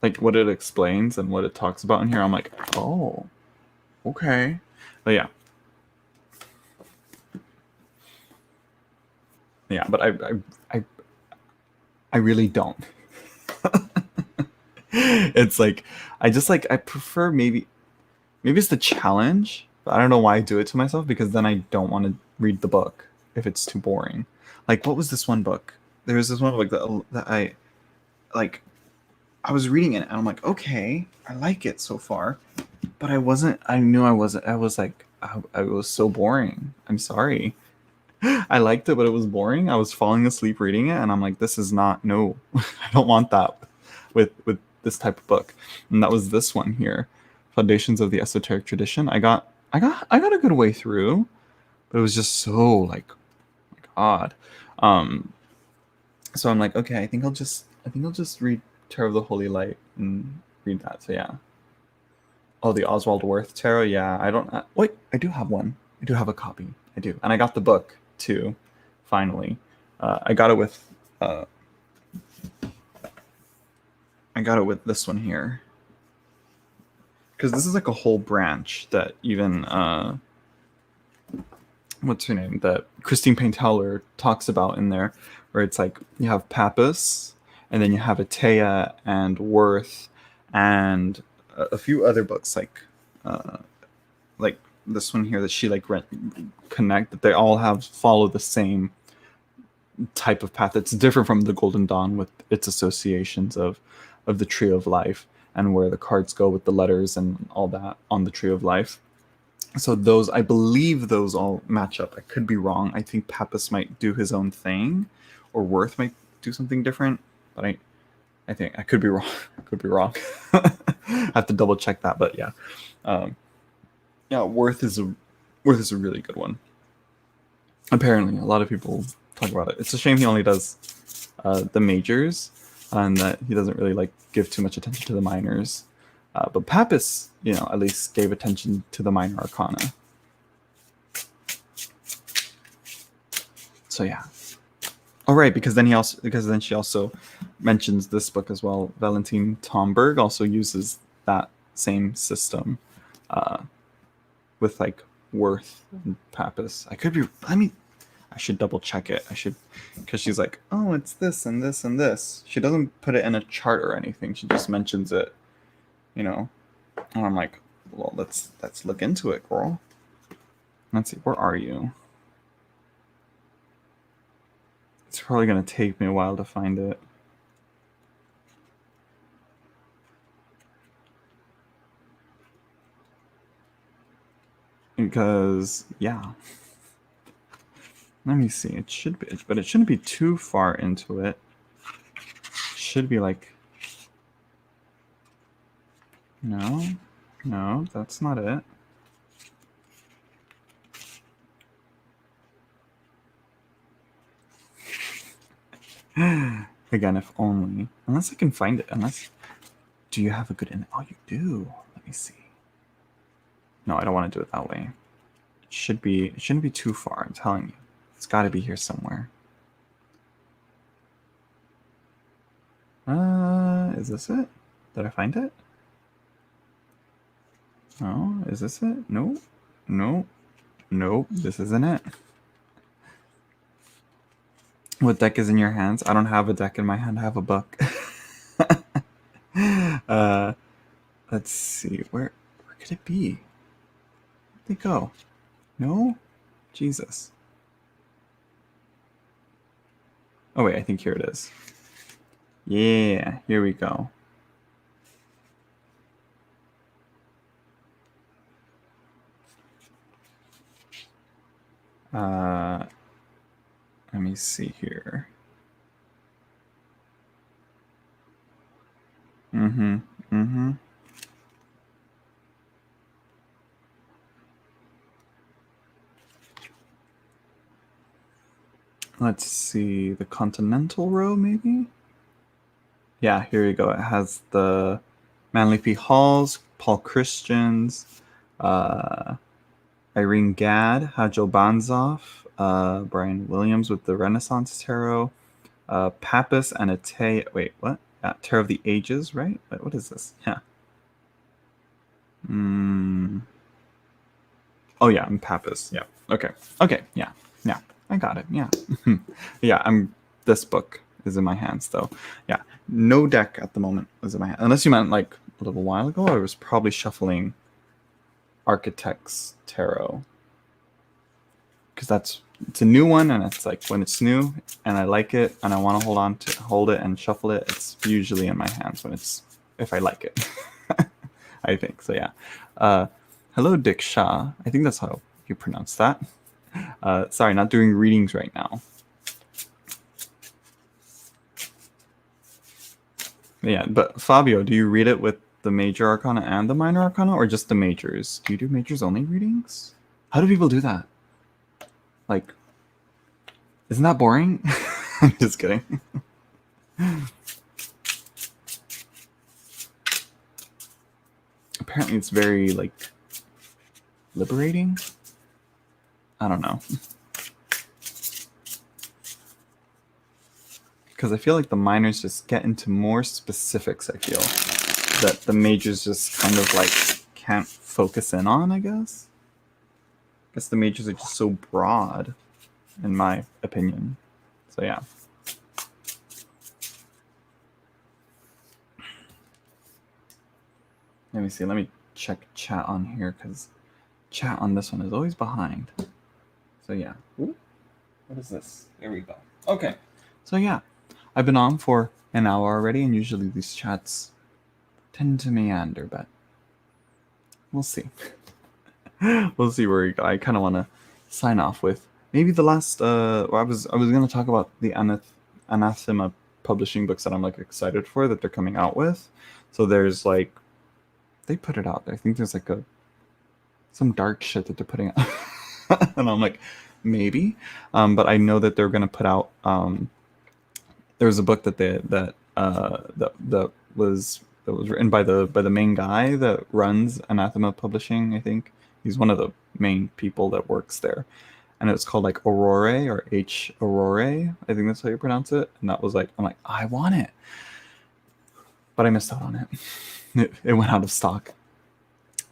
like what it explains and what it talks about in here. I'm like, oh, okay. But yeah. Yeah, but I really don't. It's like I prefer maybe it's the challenge, but I don't know why I do it to myself, because then I don't want to read the book if it's too boring. Like, what was this one book? There was this one book that I was reading it and I'm like, okay, I like it so far, but I was so boring. I'm sorry. I liked it, but it was boring. I was falling asleep reading it, and I'm like, this is not, no, I don't want that with this type of book. And that was this one here, Foundations of the Esoteric Tradition. I got a good way through, but it was just so odd. So I'm like, okay, I think I'll just read Tarot of the Holy Light and read that. So yeah. Oh, the Oswald Wirth Tarot. Yeah, I don't. Wait, I do have one. I do have a copy. I do, and I got the book too. Finally, I got it with. I got it with this one here. Because this is like a whole branch that even what's her name, that Christine Painteller talks about in there, where it's like you have Pappas, and then you have Atea and Worth, and a few other books like this one here that she like connect, that they all have follow the same type of path. It's different from the Golden Dawn with its associations of the Tree of Life and where the cards go with the letters and all that on the Tree of Life. So those, I believe those all match up. I could be wrong. I think Pappas might do his own thing, or Worth might do something different, but I think I could be wrong. I could be wrong. I have to double check that, but yeah. Yeah, Worth is a really good one. Apparently, a lot of people talk about it. It's a shame he only does the majors, and that he doesn't really like give too much attention to the minors. But Pappas, at least gave attention to the minor arcana. So yeah. Oh right, because then she also mentions this book as well. Valentine Tomberg also uses that same system with like Worth and Pappas. I should double check it. Because she's like, oh, it's this and this and this. She doesn't put it in a chart or anything. She just mentions it, And I'm like, well, let's look into it, girl. Let's see, where are you? It's probably going to take me a while to find it. Because, yeah. Let me see. It should be, but it shouldn't be too far into it. It should be like... No, that's not it. Again, if only. Unless I can find it. Do you have a good... Oh, you do. Let me see. No, I don't want to do it that way. It shouldn't be too far, I'm telling you. It's got to be here somewhere. Is this it? Did I find it? Oh, is this it? No. This isn't it. What deck is in your hands? I don't have a deck in my hand. I have a book. Let's see. Where could it be? Where'd they go? No? Jesus. Oh, wait. I think here it is. Yeah. Here we go. Let me see here. Let's see, the Continental row, maybe? Yeah, here you go. It has the Manly P. Halls, Paul Christians, Irene Gadd, Hajo Banzoff, Brian Williams with the Renaissance Tarot, Pappas and Atea. Wait, what? Yeah, Tarot of the Ages, right? Wait, what is this? Yeah. Oh yeah, I'm Pappas. Yeah. Okay. Yeah. I got it. Yeah. Yeah. This book is in my hands, though. Yeah. No deck at the moment is in my hand, unless you meant like a little while ago. I was probably shuffling Architects Tarot, because it's a new one, and it's like when it's new and I like it and I want to hold it and shuffle it, it's usually in my hands if I like it. I think so. Yeah. Hello, Dick Shah. I think that's how you pronounce that. Sorry, not doing readings right now. Yeah, but Fabio, do you read it with the major arcana and the minor arcana, or just the majors? Do you do majors only readings? How do people do that? Like, isn't that boring? I'm just kidding. apparently it's very, like, liberating. I don't know. Because I feel like the minors just get into more specifics, I feel, that the majors just kind of, like, can't focus in on, I guess. I guess the majors are just so broad, in my opinion. So, yeah. Let me see. Let me check chat on here, because chat on this one is always behind. So, yeah. Ooh, what is this? There we go. Okay. So, yeah. I've been on for an hour already, and usually these chats tend to meander, but we'll see. We'll see where we go. I kind of want to sign off with maybe the last. I was going to talk about the Anathema publishing books that I'm, like, excited for that they're coming out with. So there's, like, they put it out there. I think there's, like, some dark shit that they're putting out, and I'm like, maybe. But I know that they're going to put out. There was a book that was written by the main guy that runs Anathema Publishing. I think he's one of the main people that works there, and it was called, like, Aurore or H Aurore. I think that's how you pronounce it. And that was, like, I'm like, I want it, but I missed out on it. It went out of stock,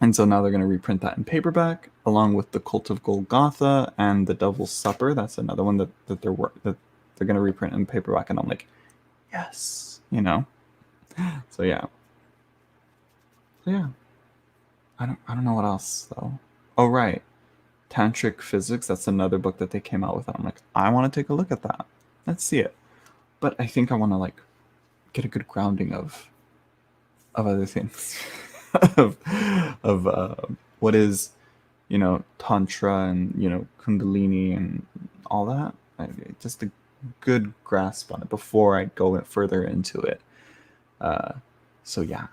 and so now they're going to reprint that in paperback along with the Cult of Golgotha and the Devil's Supper. That's another one that they're going to reprint in paperback, and I'm like, yes, you know. So yeah. I don't know what else though. Oh right, Tantric Physics. That's another book that they came out with, and I'm like, I want to take a look at that. Let's see it. But I think I want to, like, get a good grounding of other things, of what is, you know, Tantra and, you know, Kundalini and all that. Just a good grasp on it before I go further into it. So yeah,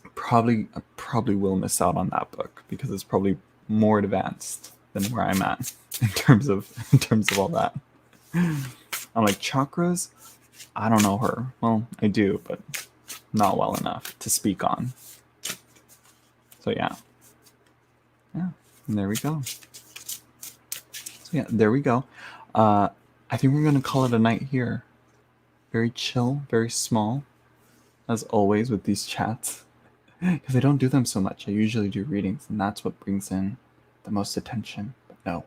I probably will miss out on that book because it's probably more advanced than where I'm at in terms of all that. I'm like, chakras, I don't know her. Well, I do, but not well enough to speak on. So yeah, and there we go. So yeah, there we go. I think we're gonna call it a night here. Very chill, very small, as always with these chats, because I don't do them so much. I usually do readings, and that's what brings in the most attention. But no.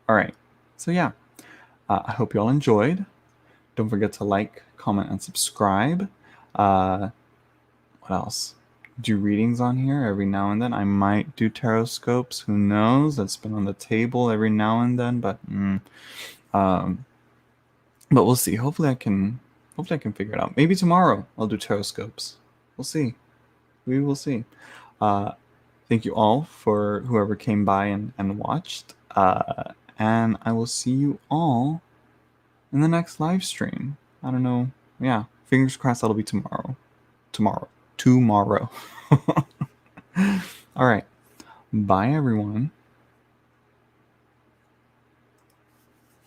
All right. So yeah, I hope you all enjoyed. Don't forget to like, comment, and subscribe. What else? Do readings on here every now and then. I might do tarot scopes. Who knows? That's been on the table every now and then, but we'll see. Hopefully I can figure it out. Maybe tomorrow I'll do tarot scopes. We'll see. We will see. Thank you all for whoever came by and watched. And I will see you all in the next live stream. I don't know. Yeah, fingers crossed that'll be tomorrow. Tomorrow. All right. Bye, everyone.